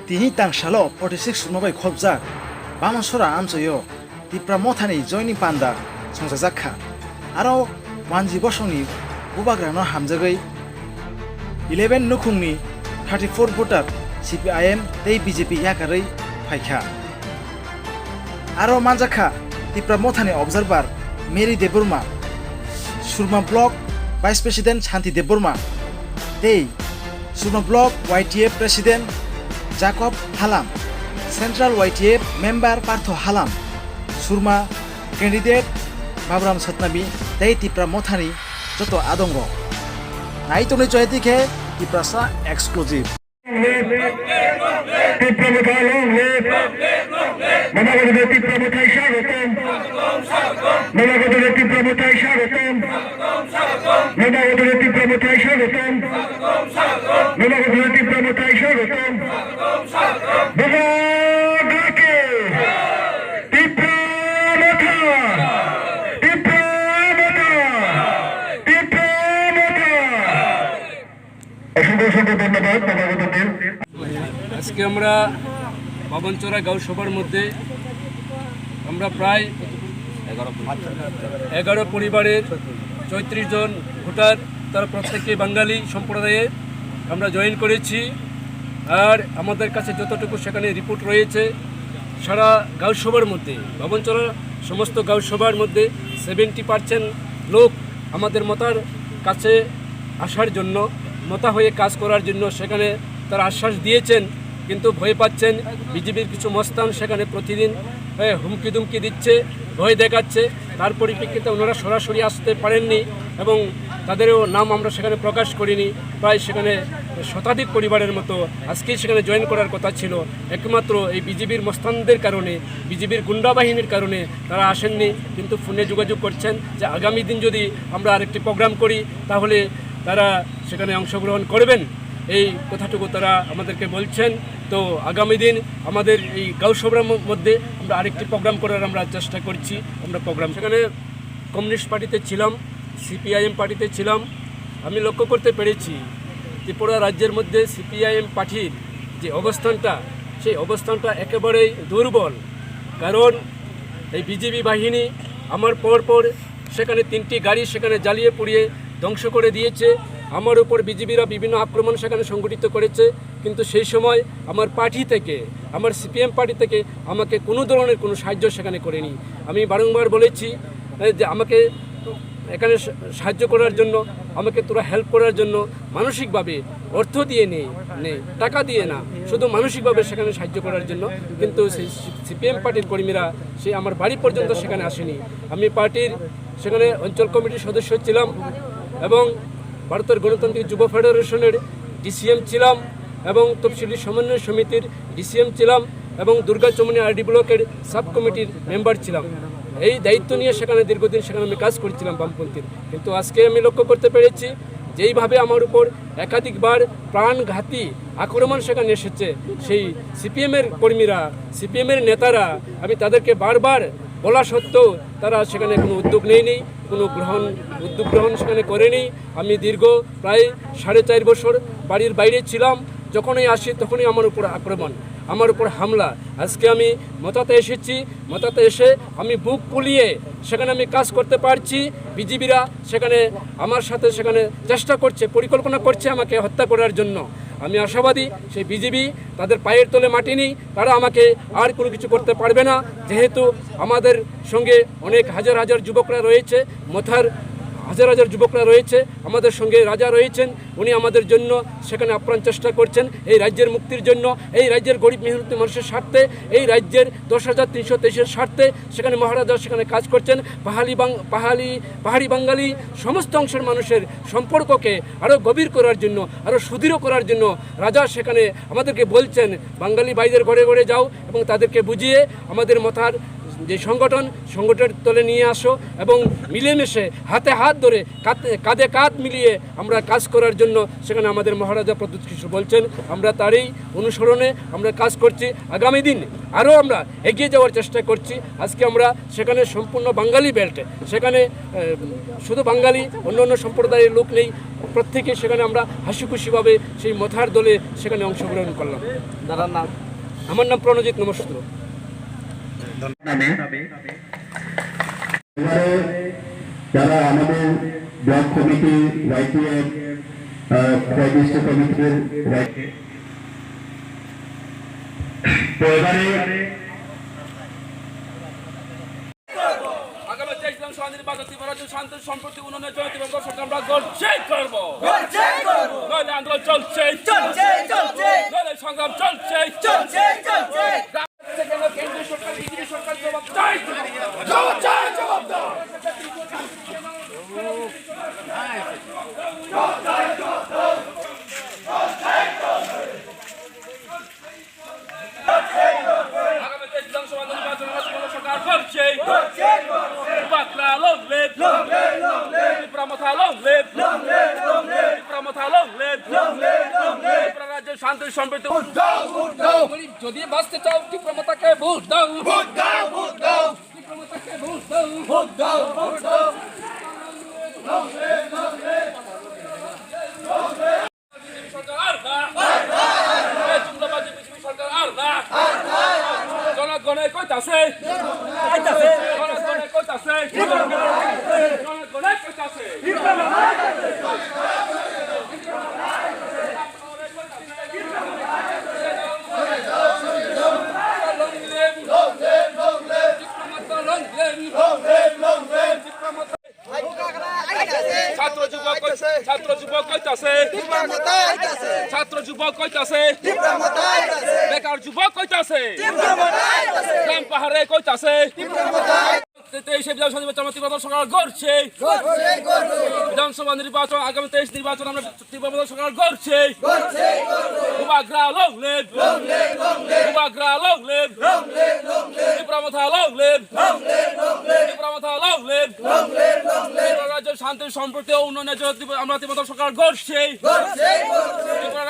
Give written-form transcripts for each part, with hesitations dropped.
Tini tang shalo 46 mabai khobjak bamasora amsoyo tipra mothani joining panda songsajakha aro wanji bosongni bubagrano hamjagai 11 nukhungni 34 voter CPIM tei BJP yakarei phaikha aro manjakha tipra mothani observer Mary Deburma Surma Block Vice President Shanti Deburma tei Surma Block YTF President Jacob Halam Central YTF Member Partho Halam Surma Candidate Babram Satnabi tei tipra mothani joto adongo naitoni joyatike tiprasa exclusive আজকে আমরা বাবনচোরা গাঁওসভার মধ্যে আমরা প্রায় 11 পরিবারের 34 জন voter তারা প্রত্যেকে বাঙালি সম্প্রদায়ের আমরা জয়েন করেছি। আর আমাদের কাছে যতটুকু সেখানে রিপোর্ট রয়েছে সারা গাঁওসভার মধ্যে বাবনচোরা সমস্ত গাঁওসভার মধ্যে 70% লোক আমাদের মতার কাছে আসার জন্য মতা হয়ে কাজ করার জন্য সেখানে তারা আশ্বাস দিয়েছেন, কিন্তু ভয় পাচ্ছেন। বিজেপির কিছু মস্তান সেখানে প্রতিদিন হুমকি দুমকি দিচ্ছে, ভয় দেখাচ্ছে। তার পরিপ্রেক্ষিতে ওনারা সরাসরি আসতে পারেননি এবং তাদেরও নাম আমরা সেখানে প্রকাশ করিনি। প্রায় সেখানে শতাধিক পরিবারের মতো আজকেই সেখানে জয়েন করার কথা ছিল, একমাত্র এই বিজেপির মস্তানদের কারণে, বিজেপির গুন্ডা বাহিনীর কারণে তারা আসেননি। কিন্তু ফোনে যোগাযোগ করছেন যে আগামী দিন যদি আমরা আরেকটি প্রোগ্রাম করি তাহলে তারা সেখানে অংশগ্রহণ করবেন, এই কথাটুকু তারা আমাদেরকে বলছেন। তো আগামী দিন আমাদের এই গাঁওসভার মধ্যে আমরা আরেকটি প্রোগ্রাম করার আমরা চেষ্টা করছি। আমরা প্রোগ্রাম সেখানে কমিউনিস্ট পার্টিতে ছিলাম, CPIM পার্টিতে ছিলাম। আমি লক্ষ্য করতে পেরেছি ত্রিপুরা রাজ্যের মধ্যে CPIM পার্টির যে অবস্থানটা, সেই অবস্থানটা একেবারেই দুর্বল। কারণ এই বিজেপি বাহিনী আমার পর সেখানে 3টি গাড়ি সেখানে জ্বালিয়ে পুড়িয়ে ধ্বংস করে দিয়েছে। আমার উপর বিজেপিরা বিভিন্ন আক্রমণ সেখানে সংগঠিত করেছে, কিন্তু সেই সময় আমার পার্টি থেকে, আমার CPM পার্টি থেকে আমাকে কোনো ধরনের কোনো সাহায্য সেখানে করেনি। আমি বারংবার বলেছি যে আমাকে এখানে সাহায্য করার জন্য, আমাকে তোরা হেল্প করার জন্য মানসিকভাবে অর্থ দিয়ে নেই, টাকা দিয়ে না, শুধু মানসিকভাবে সেখানে সাহায্য করার জন্য। কিন্তু সেই CPM পার্টির কর্মীরা সেই আমার বাড়ি পর্যন্ত সেখানে আসেনি। আমি পার্টির সেখানে অঞ্চল কমিটির সদস্য ছিলাম এবং ভারতের গণতান্ত্রিক যুব ফেডারেশনের DCM ছিলাম এবং তফসিলি সমন্বয় সমিতির DCM ছিলাম এবং দুর্গাচমনি RD ব্লকের সাব কমিটির মেম্বার ছিলাম। এই দায়িত্ব নিয়ে সেখানে দীর্ঘদিন সেখানে আমি কাজ করছিলাম বামপন্থীর। কিন্তু আজকে আমি লক্ষ্য করতে পেরেছি যেইভাবে আমার উপর একাধিকবার প্রাণঘাতী আক্রমণ সেখানে এসেছে, সেই CPM-এর কর্মীরা, CPM-এর নেতারা, আমি তাদেরকে বারবার বলা সত্ত্বেও তারা সেখানে কোনো উদ্যোগ নেয়নি, কোনো উদ্যোগ গ্রহণ সেখানে করেনি। আমি দীর্ঘ প্রায় 4.5 বছর বাড়ির বাইরে ছিলাম, যখনই আসি তখনই আমার উপর আক্রমণ, আমার উপর হামলা। আজকে আমি মতাতে এসেছি, মতাতে এসে আমি বুক ফুলিয়ে সেখানে আমি কাজ করতে পারছি। বিজেপিরা সেখানে আমার সাথে সেখানে চেষ্টা করছে, পরিকল্পনা করছে আমাকে হত্যা করার জন্য। আমি আশাবাদী সেই বিজেপি তাদের পায়ের তলে মাটি নেই, তারা আমাকে আর কোনো কিছু করতে পারবে না। যেহেতু আমাদের সঙ্গে অনেক হাজার হাজার যুবকরা রয়েছে, মথার হাজার হাজার যুবকরা রয়েছে, আমাদের সঙ্গে রাজা রয়েছেন, উনি আমাদের জন্য সেখানে আপ্রাণ চেষ্টা করছেন এই রাজ্যের মুক্তির জন্য, এই রাজ্যের গরিব মেহনতি মানুষের স্বার্থে, এই রাজ্যের 10,323-এর স্বার্থে সেখানে মহারাজা সেখানে কাজ করছেন। পাহাড়ি বাঙালি সমস্ত অংশের মানুষের সম্পর্ককে আরও গভীর করার জন্য, আরও সুদৃঢ় করার জন্য রাজা সেখানে আমাদেরকে বলছেন বাঙালি ভাইদের ঘরে ঘরে যাও এবং তাদেরকে বুঝিয়ে আমাদের মথার যে সংগঠনের তলে নিয়ে আসো এবং মিলেমিশে হাতে হাত ধরে কাঁধে কাঁধ মিলিয়ে আমরা কাজ করার জন্য সেখানে আমাদের মহারাজা প্রদ্যুৎ কিশোর বলছেন। আমরা তারই অনুসরণে আমরা কাজ করছি। আগামী দিন আরও আমরা এগিয়ে যাওয়ার চেষ্টা করছি। আজকে আমরা সেখানে সম্পূর্ণ বাঙালি বেল্টে, সেখানে শুধু বাঙালি, অন্য সম্প্রদায়ের লোক নেই, প্রত্যেকে সেখানে আমরা হাসি খুশিভাবে সেই মথার দলে সেখানে অংশগ্রহণ করলাম। দাদার নাম? আমার নাম প্রণজিৎ নমস্ত্র। যারা আমাদের ব্লক কমিটি YPM রাজ্য কমিটির তো এবারে আগামী 23 বিধানসভা নির্বাচন ত্রিপুরার শান্তি সম্প্রতি উন্নয়নের জন্য ত্রিপুরা সরকার আমরা গড়ছেই করবো। নইলে আন্দোলন চলছে, নইলে সংগ্রাম চলছে। কেন্দ্রীয় সরকার, বিজেপি সরকার জবাব চাই, জবাব চাই, জবাব দাও। আগামী 23 বিধানসভা নির্বাচন আমরা সরকার করছে। বাকলা লং লিভ, ত্রিপুরা মাথা লং লিভ, ত্রিপুরা মাথা লং লিভ, ত্রিপুরা রাজ্যের শান্তি সম্প্রীতি যদি বাঁচতে চাও ত্রিপুরা মাতাকে ভোট দাও, ভোট দাও, ভোট দাও, ত্রিপুরা মাতাকে ভোট দাও, ভোট দাও, ভোট দাও। জনগণে কইতাছে, জনগণে কইতাছে, জনগণে কইতাছে। ছাত্র যুবক কইতাছে, ছাত্র যুবক কইতাছে, বেকার যুবক কইতাছে, গ্রাম পাহাড়ে কইতাছে। 23 বিধানসভা নির্বাচন ত্রিপুরা সরকার গড়ছে। বিধানসভা নির্বাচন আগামী 23 নির্বাচন আমরা ত্রিপুরা সরকার গড়ছে। বাগরা লং লিভ, বাগরা লং লিভ, ত্রিপুরা মাথা লং লিভ, ত্রিপুরা মাথা লং লিভ। ত্রিপুরা রাজ্যের শান্তি সম্প্রীতি ও উন্নয়নের জন্য আমরা ত্রিপুরা সরকার গড়ছে। ত্রিপুরা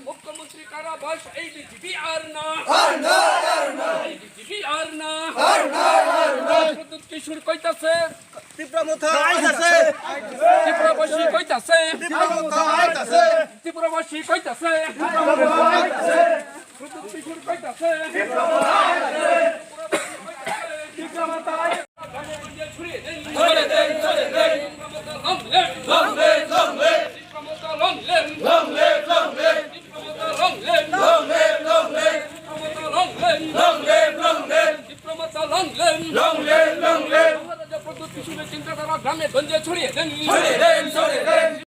মুখ্যমন্ত্রী কারাবাস এই বিজেপি আর না, এই বিজেপি আর না। প্রদ্যুৎ কিশোর কইতাছে, ত্রিপুরাবাসী কইতাছে, ত্রিপুরাবাসী কইতাছে, প্রদ্যুৎ কিশোর কইতাছে, ছড়িয়ে দেন, ছড়িয়ে দেন, ছড়িয়ে দেন। Long live, long live, long live, long live, long live, long live, long live, long live, long live, long live, long live, long live, ডিপ্লোমাটা long live, long live, long live. Pradyot কিশোরের চিন্তাধারা গ্রামে গঞ্জে ছড়িয়ে দেন, ছড়িয়ে দেন, ছড়িয়ে দেন।